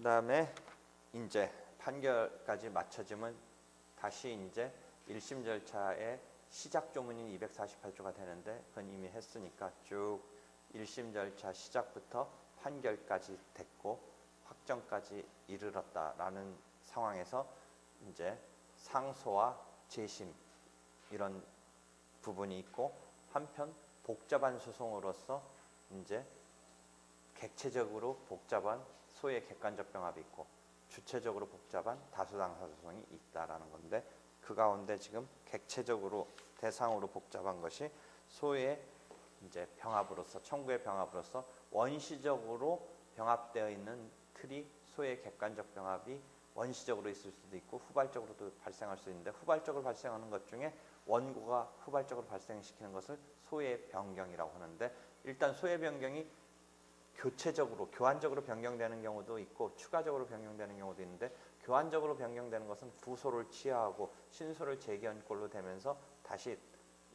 그다음에 이제 판결까지 맞춰지면 다시 이제 1심 절차의 시작 조문인 248조가 되는데 그건 이미 했으니까 쭉 1심 절차 시작부터 판결까지 됐고 확정까지 이르렀다라는 상황에서 이제 상소와 재심 이런 부분이 있고 한편 복잡한 소송으로서 이제 객체적으로 복잡한 소의 객관적 병합이 있고 주체적으로 복잡한 다수당사 소송이 있다라는 건데 그 가운데 지금 객체적으로 대상으로 복잡한 것이 소의 이제 병합으로서 청구의 병합으로서 원시적으로 병합되어 있는 틀이 소의 객관적 병합이 원시적으로 있을 수도 있고 후발적으로도 발생할 수 있는데 후발적으로 발생하는 것 중에 원고가 후발적으로 발생시키는 것을 소의 변경이라고 하는데 일단 소의 변경이 교체적으로 교환적으로 변경되는 경우도 있고 추가적으로 변경되는 경우도 있는데 교환적으로 변경되는 것은 부소를 취하하고 신소를 제기한 꼴로 되면서 다시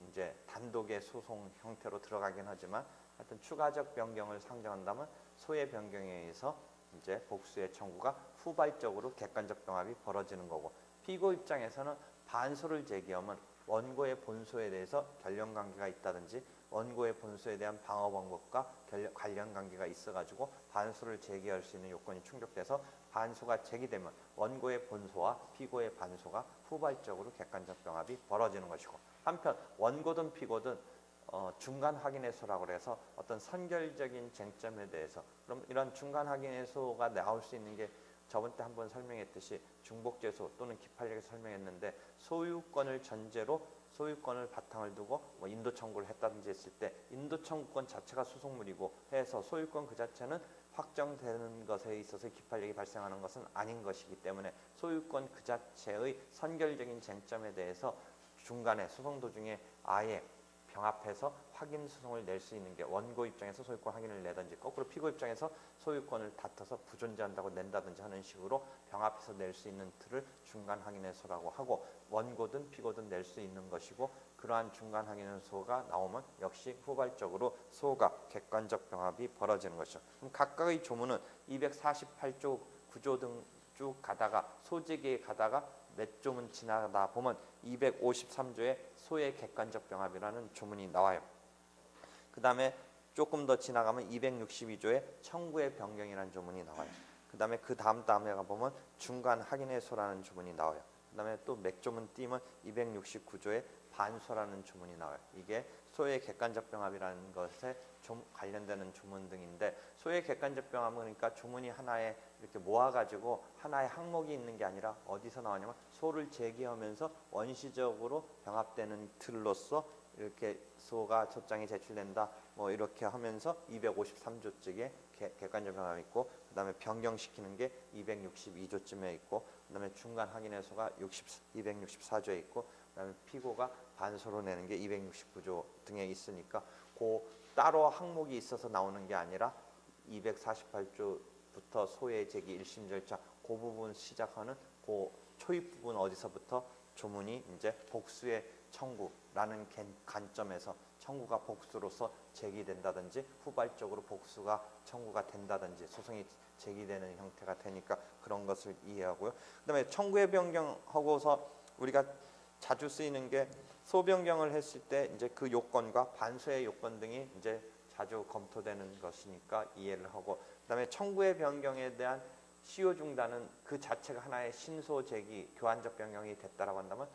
이제 단독의 소송 형태로 들어가긴 하지만 하여튼 추가적 변경을 상정한다면 소의 변경에 의해서 이제 복수의 청구가 후발적으로 객관적 병합이 벌어지는 거고 피고 입장에서는 반소를 제기하면 원고의 본소에 대해서 관련관계가 있다든지 원고의 본소에 대한 방어 방법과 관련관계가 있어가지고 반소를 제기할 수 있는 요건이 충족돼서 반소가 제기되면 원고의 본소와 피고의 반소가 후발적으로 객관적 병합이 벌어지는 것이고 한편 원고든 피고든 중간 확인해소라고 해서 어떤 선결적인 쟁점에 대해서 그럼 이런 중간 확인해소가 나올 수 있는 게 저번 때 한번 설명했듯이 중복제소 또는 기판력에서 설명했는데 소유권을 전제로 소유권을 바탕을 두고 뭐 인도 청구를 했다든지 했을 때 인도 청구권 자체가 소송물이고 해서 소유권 그 자체는 확정되는 것에 있어서 기판력이 발생하는 것은 아닌 것이기 때문에 소유권 그 자체의 선결적인 쟁점에 대해서 중간에 소송 도중에 아예 병합해서 확인 소송을 낼 수 있는 게 원고 입장에서 소유권 확인을 내든지 거꾸로 피고 입장에서 소유권을 다퉈서 부존재한다고 낸다든지 하는 식으로 병합해서 낼 수 있는 틀을 중간 확인해소라고 하고 원고든 피고든 낼 수 있는 것이고 그러한 중간 확인해소가 나오면 역시 후발적으로 소가 객관적 병합이 벌어지는 것이죠. 그럼 각각의 조문은 248조 구조 등 쭉 가다가 소재기에 가다가 몇 조문 지나가다 보면 253조에 소의 객관적 병합이라는 조문이 나와요. 그 다음에 조금 더 지나가면 262조에 청구의 변경이라는 조문이 나와요. 그 다음에 그 다음에 가보면 중간 확인해소라는 조문이 나와요. 그 다음에 또 몇 조문 띄면 269조에 반소라는 조문이 나와요. 이게 소의 객관적 병합이라는 것에 좀 관련되는 조문 등인데 소의 객관적 병합은 그러니까 조문이 하나에 이렇게 모아가지고 하나의 항목이 있는 게 아니라 어디서 나오냐면 소를 제기하면서 원시적으로 병합되는 틀로서 이렇게 소가 소장이 제출된다 뭐 이렇게 하면서 253조 쪽에 객관적 병합이 있고 그 다음에 변경시키는 게 262조쯤에 있고 그 다음에 중간 확인해소가 264조에 있고 그 다음에 피고가 반소로 내는 게 269조 등에 있으니까 그 따로 항목이 있어서 나오는 게 아니라 248조부터 소의 제기 1심 절차 그 부분 시작하는 그 초입 부분 어디서부터 조문이 이제 복수의 청구라는 관점에서 청구가 복수로서 제기된다든지 후발적으로 복수가 청구가 된다든지 소송이 제기되는 형태가 되니까 그런 것을 이해하고요. 그다음에 청구의 변경하고서 우리가 자주 쓰이는 게 소변경을 했을 때 이제 그 요건과 반소의 요건 등이 이제 자주 검토되는 것이니까 이해를 하고 그다음에 청구의 변경에 대한 시효 중단은 그 자체가 하나의 신소 제기 교환적 변경이 됐다라고 한다면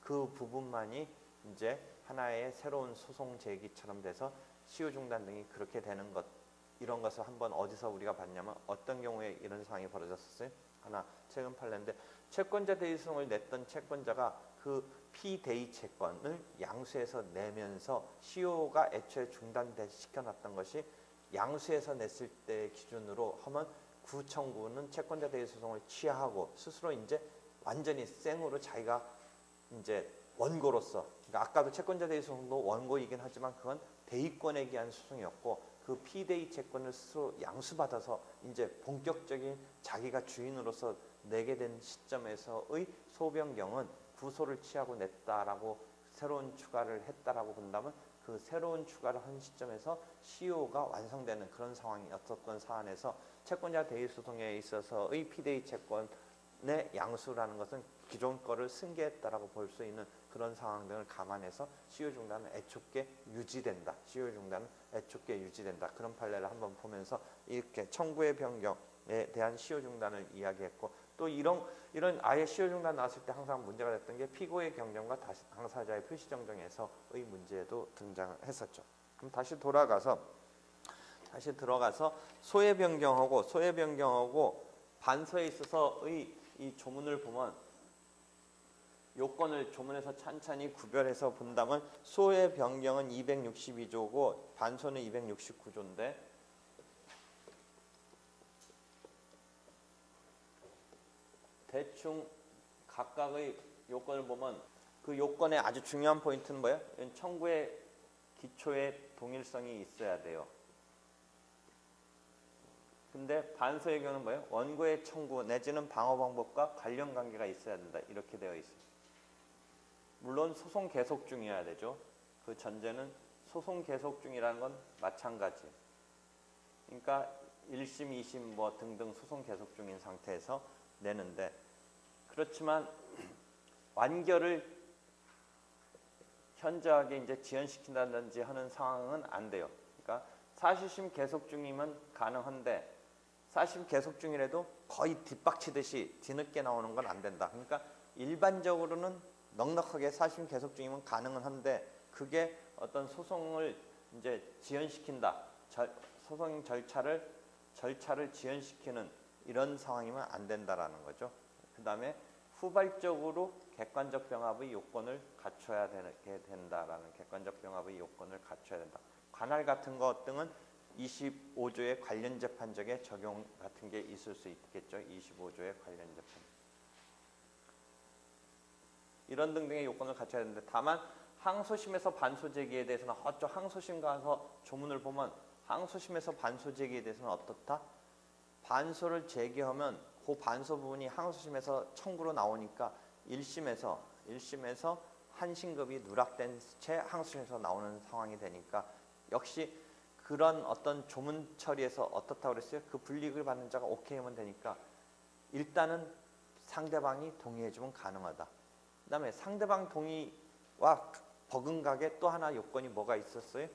그 부분만이 이제 하나의 새로운 소송 제기처럼 돼서 시효 중단 등이 그렇게 되는 것 이런 것을 한번 어디서 우리가 봤냐면 어떤 경우에 이런 상황이 벌어졌었어요. 하나 최근 판례인데 채권자 대리소송을 냈던 채권자가 그 피대위 채권을 양수해서 내면서 시효가 애초에 중단시켜놨던 것이 양수해서 냈을 때 기준으로 하면 구청구는 채권자 대리소송을 취하하고 스스로 이제 완전히 생으로 자기가 이제 원고로서 그러니까 아까도 채권자 대리소송도 원고이긴 하지만 그건 대위권에 기한 소송이었고 그 피대위 채권을 스스로 양수받아서 이제 본격적인 자기가 주인으로서 내게 된 시점에서의 소변경은 구소를 취하고 냈다라고 새로운 추가를 했다라고 본다면 그 새로운 추가를 한 시점에서 CO가 완성되는 그런 상황이었던 사안에서 채권자 대위 소송에 있어서의 피대위 채권의 양수라는 것은 기존 거를 승계했다라고 볼 수 있는 그런 상황 등을 감안해서 CO 중단은 애초께 유지된다. CO 중단은 애초께 유지된다. 그런 판례를 한번 보면서 이렇게 청구의 변경에 대한 CO 중단을 이야기했고, 또 이런 아예 CO 중단 나왔을 때 항상 문제가 됐던 게 피고의 경정과 당사자의 표시 정정에서의 문제도 등장했었죠. 그럼 다시 들어가서 소외 변경하고 반서에 있어서의 이 조문을 보면 요건을 조문에서 찬찬히 구별해서 본다면 소외 변경은 262조고 반서는 269조인데 대충 각각의 요건을 보면 그 요건의 아주 중요한 포인트는 뭐예요? 청구의 기초에 동일성이 있어야 돼요. 근데 반서의 경우는 뭐예요? 원고의 청구 내지는 방어 방법과 관련 관계가 있어야 된다. 이렇게 되어 있어요. 물론 소송 계속 중이어야 되죠. 그 전제는 소송 계속 중이라는 건 마찬가지. 그러니까 1심, 2심 뭐 등등 소송 계속 중인 상태에서 내는데, 그렇지만 완결을 현저하게 이제 지연시킨다든지 하는 상황은 안 돼요. 그러니까 사실심 계속 중이면 가능한데 사실심 계속 중이라도 거의 뒷박치듯이 뒤늦게 나오는 건 안 된다. 그러니까 일반적으로는 넉넉하게 사실심 계속 중이면 가능은 한데 그게 어떤 소송을 이제 지연시킨다. 소송 절차를 지연시키는 이런 상황이면 안 된다라는 거죠. 그 다음에 후발적으로 객관적 병합의 요건을 갖춰야 되게 된다라는 객관적 병합의 요건을 갖춰야 된다. 관할 같은 것 등은 25조의 관련 재판적의 적용 같은 게 있을 수 있겠죠. 25조의 관련 재판. 이런 등등의 요건을 갖춰야 되는데, 다만 항소심에서 반소 제기에 대해서는 항소심 가서 조문을 보면 항소심에서 반소 제기에 대해서는 어떻다? 반소를 제기하면 그 반소 부분이 항소심에서 청구로 나오니까 1심에서 한 신급이 누락된 채 항소심에서 나오는 상황이 되니까 역시 그런 어떤 조문 처리에서 어떻다고 그랬어요? 그 불이익을 받는 자가 오케이 하면 되니까 일단은 상대방이 동의해주면 가능하다. 그 다음에 상대방 동의와 버금가게 또 하나 요건이 뭐가 있었어요?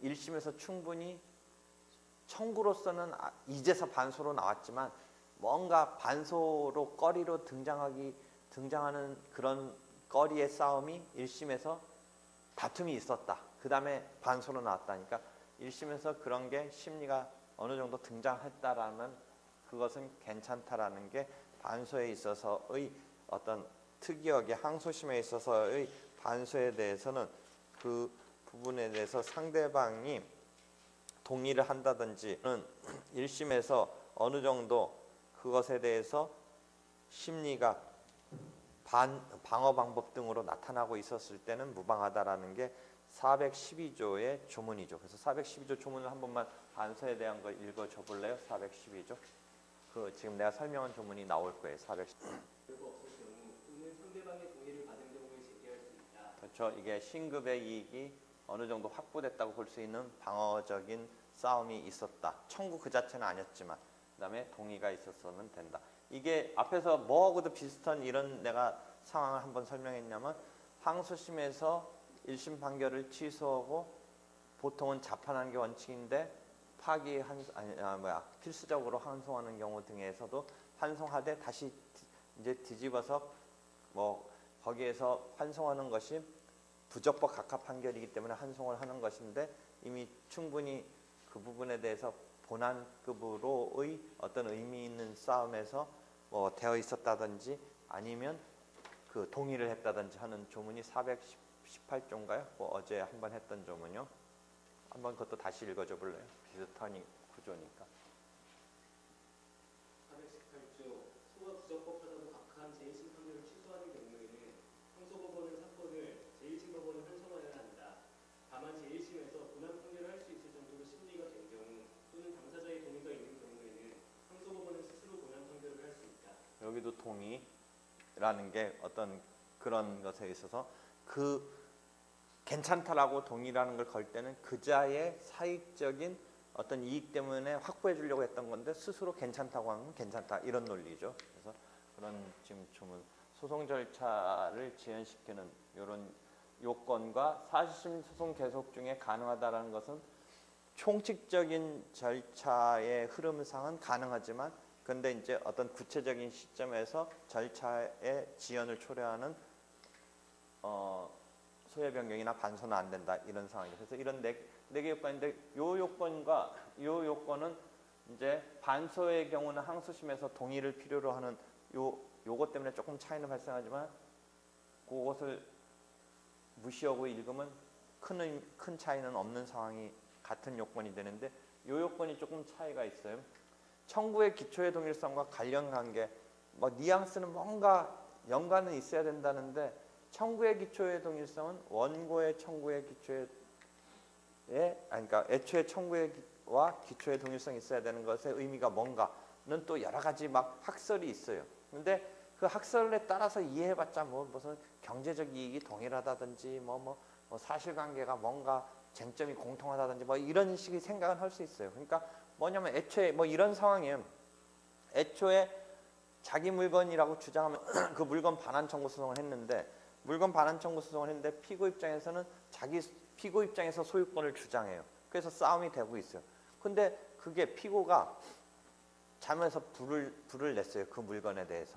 1심에서 충분히 청구로서는 이제서 반소로 나왔지만 뭔가 반소로 꺼리로 등장하는 그런 꺼리의 싸움이 1심에서 다툼이 있었다. 그 다음에 반소로 나왔다니까 1심에서 그런 게 심리가 어느 정도 등장했다라면 그것은 괜찮다라는 게 반소에 있어서의 어떤 특이하게 항소심에 있어서의 반소에 대해서는 그 부분에 대해서 상대방이 동의를 한다든지는 1심에서 어느 정도 그것에 대해서 심리가 방어 방법 등으로 나타나고 있었을 때는 무방하다라는 게 412조의 조문이죠. 그래서 412조 조문을 한 번만 반서에 대한 거 읽어줘 볼래요? 412조. 그 지금 내가 설명한 조문이 나올 거예요. 412조. 그렇죠. 이게 신급의 이익이 어느 정도 확보됐다고 볼 수 있는 방어적인 싸움이 있었다. 청구 그 자체는 아니었지만 그다음에 동의가 있었으면 된다. 이게 앞에서 뭐하고도 비슷한 이런 내가 상황을 한번 설명했냐면 항소심에서 1심 판결을 취소하고 보통은 자판한 게 원칙인데 필수적으로 환송하는 경우 등에서도 환송하되 다시 이제 뒤집어서 뭐 거기에서 환송하는 것이 부적법 각하 판결이기 때문에 환송을 하는 것인데 이미 충분히 그 부분에 대해서 본안급으로의 어떤 의미 있는 싸움에서 뭐 되어 있었다든지 아니면 그 동의를 했다든지 하는 조문이 418조인가요? 뭐 어제 한번 했던 조문이요. 한번 그것도 다시 읽어줘 볼래요? 비슷한 구조니까. 418조 소가 부적법하다고 각하한 제1심 판결을 취소하는 경우에는 항소법원은 사건을 제1심법원에 환송하여야 한다. 다만 제1심에서 본안 판결을 할 수 있을 정도로 심리가 된 경우 또는 당사자의 동의가 있는 경우에는 항소법원은 스스로 본안 판결을 할 수 있다. 여기도 동의라는 게 어떤 그런 것에 있어서 그 괜찮다라고 동의라는 걸 걸 때는 그자의 사익적인 어떤 이익 때문에 확보해 주려고 했던 건데 스스로 괜찮다고 하면 괜찮다 이런 논리죠. 그래서 그런 지금 주문 소송 절차를 지연시키는 이런 요건과 사실심 소송 계속 중에 가능하다라는 것은 총칙적인 절차의 흐름상은 가능하지만 근데 이제 어떤 구체적인 시점에서 절차의 지연을 초래하는 소외 변경이나 반소는 안 된다 이런 상황이죠. 그래서 이런 네 개 요건인데 요 요건과 요 요건은 이제 반소의 경우는 항소심에서 동의를 필요로 하는 요것 때문에 조금 차이는 발생하지만 그것을 무시하고 읽으면 큰 차이는 없는 상황이 같은 요건이 되는데 요 요건이 조금 차이가 있어요. 청구의 기초의 동일성과 관련 관계, 뭐 뉘앙스는 뭔가 연관은 있어야 된다는데 청구의 기초의 동일성은 원고의 청구의 기초의 그러니까 애초에 청구와 기초의 동일성이 있어야 되는 것의 의미가 뭔가는 또 여러 가지 막 학설이 있어요. 근데 그 학설에 따라서 이해해봤자 뭐 무슨 경제적 이익이 동일하다든지 뭐 사실관계가 뭔가 쟁점이 공통하다든지 뭐 이런 식의 생각은 할 수 있어요. 그러니까 뭐냐면 애초에 뭐 이런 상황이에요. 애초에 자기 물건이라고 주장하면 그 물건 반환 청구 소송을 했는데 물건 반환 청구 소송을 했는데 피고 입장에서는 자기 피고 입장에서 소유권을 주장해요. 그래서 싸움이 되고 있어요. 근데 그게 피고가 자면서 불을 냈어요. 그 물건에 대해서.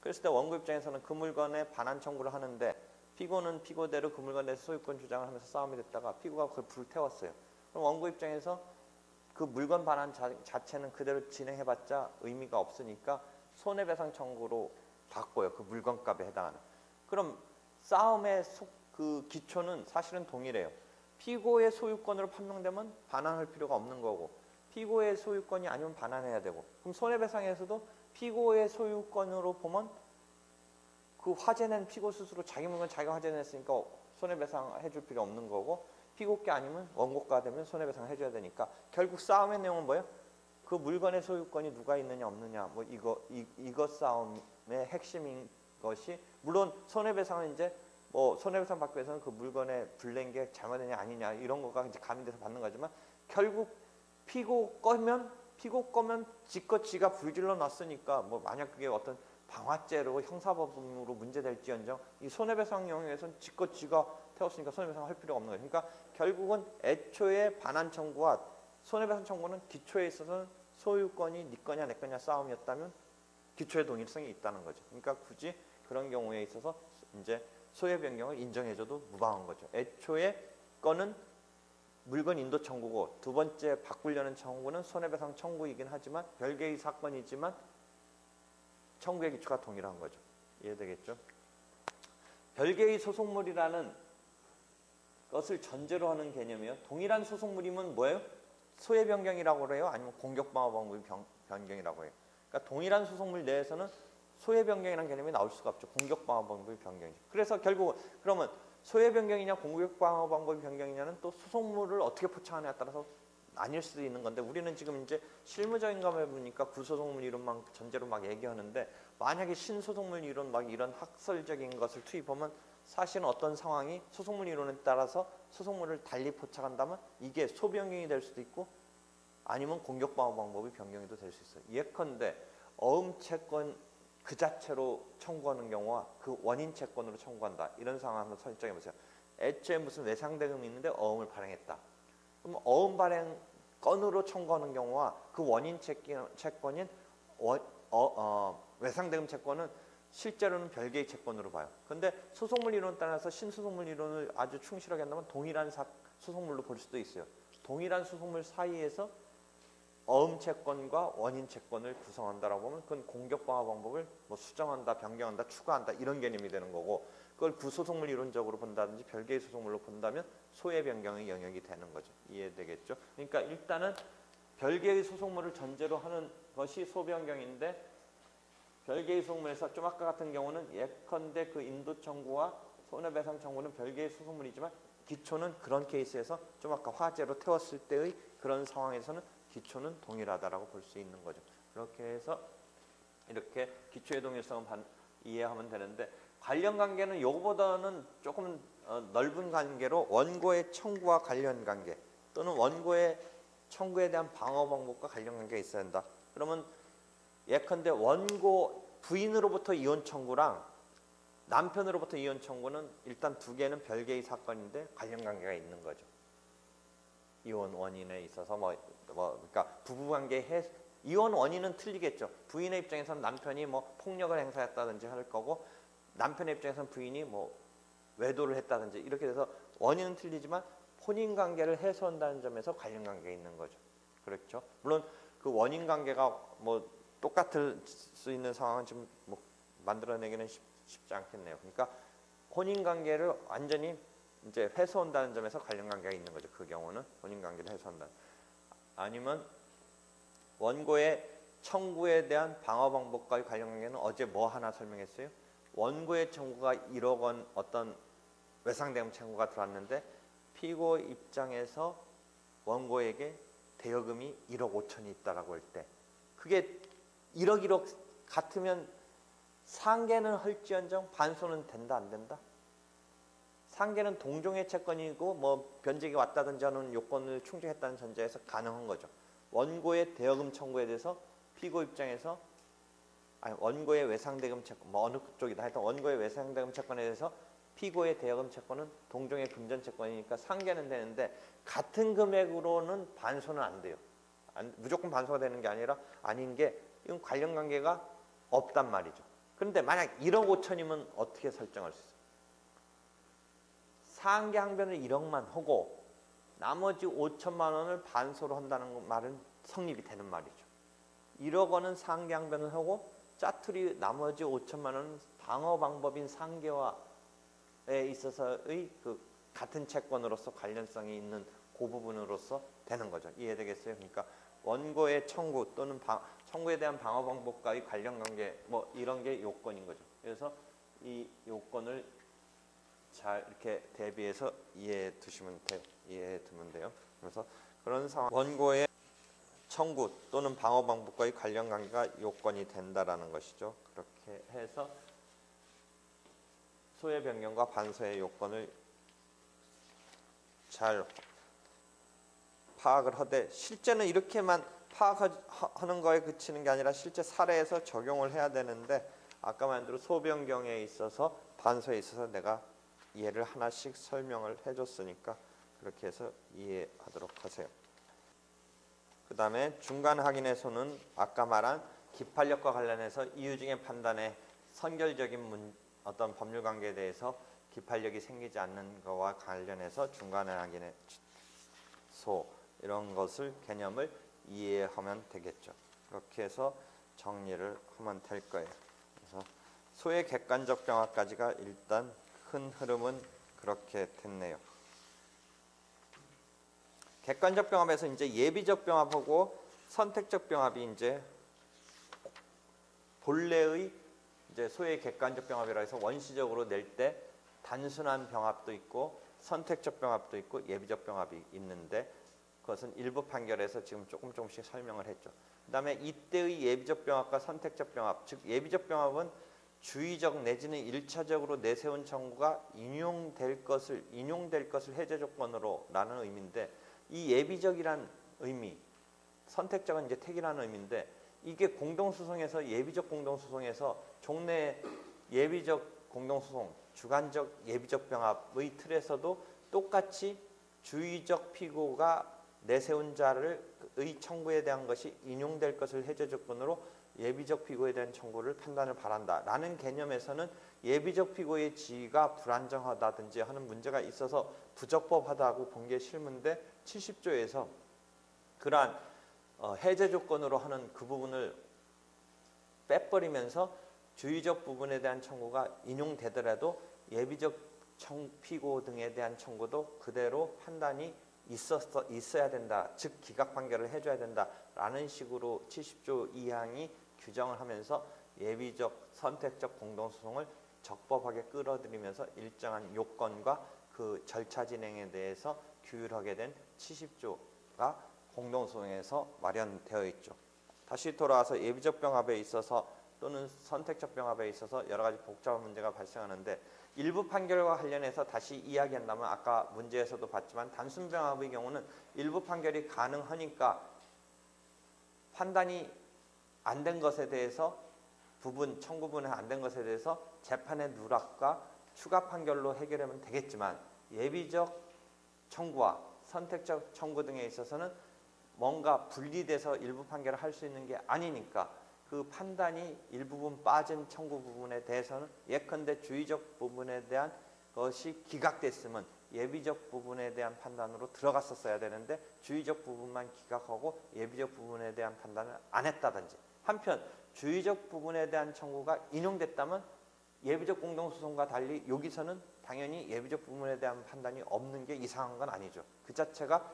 그랬을 때 원고 입장에서는 그 물건에 반환 청구를 하는데 피고는 피고대로 그 물건에 대해서 소유권 주장을 하면서 싸움이 됐다가 피고가 그걸 불을 태웠어요. 그럼 원고 입장에서 그 물건 반환 자체는 그대로 진행해봤자 의미가 없으니까 손해배상 청구로 바꿔요. 그 물건값에 해당하는. 그럼 싸움의 그 기초는 사실은 동일해요. 피고의 소유권으로 판명되면 반환할 필요가 없는 거고 피고의 소유권이 아니면 반환해야 되고 그럼 손해배상에서도 피고의 소유권으로 보면 그 화재낸 피고 스스로 자기 물건 자기가 화재냈으니까 손해배상 해줄 필요 없는 거고 피고께 아니면 원고가 되면 손해배상 해줘야 되니까 결국 싸움의 내용은 뭐예요? 그 물건의 소유권이 누가 있느냐 없느냐 뭐 이거 싸움의 핵심인 것이 물론 손해배상은 이제 뭐 손해배상 받기 위해서는 그 물건에 불낸 게 잘못되냐 아니냐 이런 거가 이제 가미돼서 받는 거지만 결국 피고 거면 지껏 지가 불질러 놨으니까 뭐 만약 그게 어떤 방화죄로 형사법으로 문제될지언정 이 손해배상 영역에서는 지껏 지가 태웠으니까 손해배상 할 필요가 없는 거예요. 그러니까 결국은 애초에 반환 청구와 손해배상 청구는 기초에 있어서는 소유권이 네 거냐 내 거냐 싸움이었다면 기초의 동일성이 있다는 거죠. 그러니까 굳이 그런 경우에 있어서 이제 소외 변경을 인정해줘도 무방한 거죠. 애초에 거는 물건 인도 청구고 두 번째 바꾸려는 청구는 손해배상 청구이긴 하지만 별개의 사건이지만 청구의 기초가 동일한 거죠. 이해되겠죠? 별개의 소송물이라는 것을 전제로 하는 개념이에요. 동일한 소송물이면 뭐예요? 소외 변경이라고 그래요? 아니면 공격방어 방법의 변경이라고 해요? 그러니까 동일한 소송물 내에서는 소외 변경이라는 개념이 나올 수가 없죠. 공격 방어 방법의 변경이죠. 그래서 결국 그러면 소외 변경이냐 공격 방어 방법의 변경이냐는 또 소송물을 어떻게 포착하느냐에 따라서 나뉠 수도 있는 건데 우리는 지금 이제 실무적인 감에 보니까 구소송물 이론만 전제로 막 얘기하는데 만약에 신소송물 이론 막 이런 학설적인 것을 투입하면 사실은 어떤 상황이 소송물 이론에 따라서 소송물을 달리 포착한다면 이게 소변경이 될 수도 있고 아니면 공격 방어 방법의 변경이 될 수 있어요. 예컨대 어음 채권 그 자체로 청구하는 경우와 그 원인 채권으로 청구한다. 이런 상황 한번 설정해 보세요. 애초에 무슨 외상대금이 있는데 어음을 발행했다. 그럼 어음 발행 건으로 청구하는 경우와 그 원인 채권인 외상대금 채권은 실제로는 별개의 채권으로 봐요. 근데 소송물 이론에 따라서 신소송물 이론을 아주 충실하게 한다면 동일한 소송물로 볼 수도 있어요. 동일한 소송물 사이에서 어음 채권과 원인 채권을 구성한다라고 보면 그건 공격 방어 방법을 뭐 수정한다, 변경한다, 추가한다 이런 개념이 되는 거고 그걸 구소송물 이론적으로 본다든지 별개의 소송물로 본다면 소외 변경의 영역이 되는 거죠. 이해되겠죠? 그러니까 일단은 별개의 소송물을 전제로 하는 것이 소변경인데 별개의 소송물에서 좀 아까 같은 경우는 예컨대 그 인도 청구와 손해배상 청구는 별개의 소송물이지만 기초는 그런 케이스에서 좀 아까 화재로 태웠을 때의 그런 상황에서는 기초는 동일하다라고 볼 수 있는 거죠. 그렇게 해서 이렇게 기초의 동일성을 이해하면 되는데 관련 관계는 요거보다는 조금 넓은 관계로 원고의 청구와 관련 관계 또는 원고의 청구에 대한 방어 방법과 관련 관계가 있어야 한다. 그러면 예컨대 원고 부인으로부터 이혼 청구랑 남편으로부터 이혼 청구는 일단 두 개는 별개의 사건인데 관련 관계가 있는 거죠. 이혼 원인에 있어서 그러니까 부부 관계 이혼 원인은 틀리겠죠. 부인의 입장에서는 남편이 뭐 폭력을 행사했다든지 할 거고 남편의 입장에서는 부인이 뭐 외도를 했다든지 이렇게 돼서 원인은 틀리지만 혼인 관계를 해소한다는 점에서 관련 관계가 있는 거죠. 그렇죠. 물론 그 원인 관계가 뭐 똑같을 수 있는 상황은 지금 뭐 만들어내기는 쉽지 않겠네요. 그러니까 혼인 관계를 완전히 이제 해소한다는 점에서 관련 관계가 있는 거죠. 그 경우는 혼인 관계를 해소한다. 아니면 원고의 청구에 대한 방어 방법과의 관련 관계는 어제 뭐 하나 설명했어요. 원고의 청구가 1억 원 어떤 외상대금 청구가 들어왔는데 피고 입장에서 원고에게 대여금이 1억 5천이 있다라고 할 때 그게 1억 같으면 상계는 할지언정 반소는 된다 안 된다? 상계는 동종의 채권이고 뭐 변제가 왔다든지 하는 요건을 충족했다는 전제에서 가능한 거죠. 원고의 대여금 청구에 대해서 피고 입장에서 원고의 외상대금 채권 뭐 어느 쪽이다 하여튼 원고의 외상대금 채권에 대해서 피고의 대여금 채권은 동종의 금전 채권이니까 상계는 되는데 같은 금액으로는 반소는 안 돼요. 무조건 반소가 되는 게 아니라 아닌 게 이건 관련 관계가 없단 말이죠. 그런데 만약 1억 5천이면 어떻게 설정할 수 있어요? 상계 항변을 1억만 하고 나머지 5천만 원을 반소로 한다는 말은 성립이 되는 말이죠. 1억 원은 상계 항변을 하고 짜투리 나머지 5천만 원은 방어 방법인 상계와에 있어서의 그 같은 채권으로서 관련성이 있는 그 부분으로서 되는 거죠. 이해되겠어요? 그러니까 원고의 청구 또는 청구에 대한 방어 방법과의 관련 관계 뭐 이런 게 요건인 거죠. 그래서 이 요건을 잘 이렇게 대비해서 이해해 두면 돼요. 그래서 그런 상황 원고의 청구 또는 방어 방법과의 관련 관계가 요건이 된다라는 것이죠. 그렇게 해서 소외 변경과 반소의 요건을 잘 파악을 하되 실제는 이렇게만 파악하는 거에 그치는 게 아니라 실제 사례에서 적용을 해야 되는데 아까 말한 대로 소변경에 있어서 반소에 있어서 내가 예를 하나씩 설명을 해줬으니까 그렇게 해서 이해하도록 하세요. 그 다음에 중간 확인에서는 아까 말한 기판력과 관련해서 이유증의 판단에 선결적인 어떤 법률 관계에 대해서 기판력이 생기지 않는 것과 관련해서 중간 확인의 이런 것을 개념을 이해하면 되겠죠. 그렇게 해서 정리를 하면 될 거예요. 그래서 소의 객관적 병합까지가 일단 큰 흐름은 그렇게 됐네요. 객관적 병합에서 이제 예비적 병합하고 선택적 병합이 이제 본래의 이제 소의 객관적 병합이라 해서 원시적으로 낼 때 단순한 병합도 있고 선택적 병합도 있고 예비적 병합이 있는데 그것은 일부 판결에서 지금 조금씩 설명을 했죠. 그 다음에 이때의 예비적 병합과 선택적 병합, 즉 예비적 병합은 주의적 내지는 1차적으로 내세운 청구가 인용될 것을 해제 조건으로 라는 의미인데 이 예비적이란 의미, 선택적은 이제 택이라는 의미인데 이게 공동소송에서 예비적 공동소송에서 종래 예비적 공동소송, 주관적 예비적 병합의 틀에서도 똑같이 주의적 피고가 내세운 자의 청구에 대한 것이 인용될 것을 해제 조건으로 예비적 피고에 대한 청구를 판단을 바란다라는 개념에서는 예비적 피고의 지위가 불안정하다든지 하는 문제가 있어서 부적법하다고 본 게 실문데 70조에서 그러한 해제 조건으로 하는 그 부분을 빼버리면서 주의적 부분에 대한 청구가 인용되더라도 예비적 피고 등에 대한 청구도 그대로 판단이 있어야 된다. 즉 기각 판결을 해줘야 된다라는 식으로 70조 2항이 규정을 하면서 예비적 선택적 공동소송을 적법하게 끌어들이면서 일정한 요건과 그 절차 진행에 대해서 규율하게 된 70조가 공동소송에서 마련되어 있죠. 다시 돌아와서 예비적 병합에 있어서 또는 선택적 병합에 있어서 여러 가지 복잡한 문제가 발생하는데 일부 판결과 관련해서 다시 이야기한다면 아까 문제에서도 봤지만 단순 병합의 경우는 일부 판결이 가능하니까 판단이 안 된 것에 대해서 청구 부분이 안 된 것에 대해서 재판의 누락과 추가 판결로 해결하면 되겠지만 예비적 청구와 선택적 청구 등에 있어서는 뭔가 분리돼서 일부 판결을 할 수 있는 게 아니니까 그 판단이 일부분 빠진 청구 부분에 대해서는 예컨대 주의적 부분에 대한 것이 기각됐으면 예비적 부분에 대한 판단으로 들어갔었어야 되는데 주의적 부분만 기각하고 예비적 부분에 대한 판단을 안 했다든지 한편 주의적 부분에 대한 청구가 인용됐다면 예비적 공동소송과 달리 여기서는 당연히 예비적 부분에 대한 판단이 없는 게 이상한 건 아니죠. 그 자체가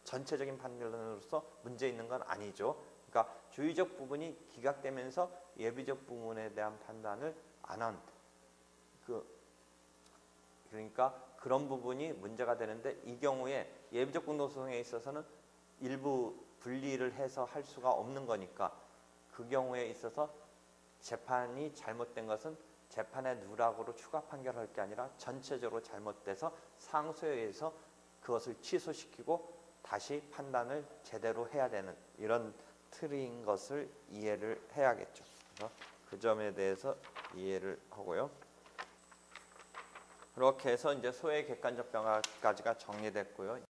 전체적인 판결로서 문제 있는 건 아니죠. 그러니까 주의적 부분이 기각되면서 예비적 부분에 대한 판단을 안 한 그러니까 그런 부분이 문제가 되는데 이 경우에 예비적 공동소송에 있어서는 일부 분리를 해서 할 수가 없는 거니까 그 경우에 있어서 재판이 잘못된 것은 재판의 누락으로 추가 판결할 게 아니라 전체적으로 잘못돼서 상소에서 그것을 취소시키고 다시 판단을 제대로 해야 되는 이런 틀인 것을 이해를 해야겠죠. 그래서 그 점에 대해서 이해를 하고요. 그렇게 해서 이제 소외 객관적 병합까지가 정리됐고요.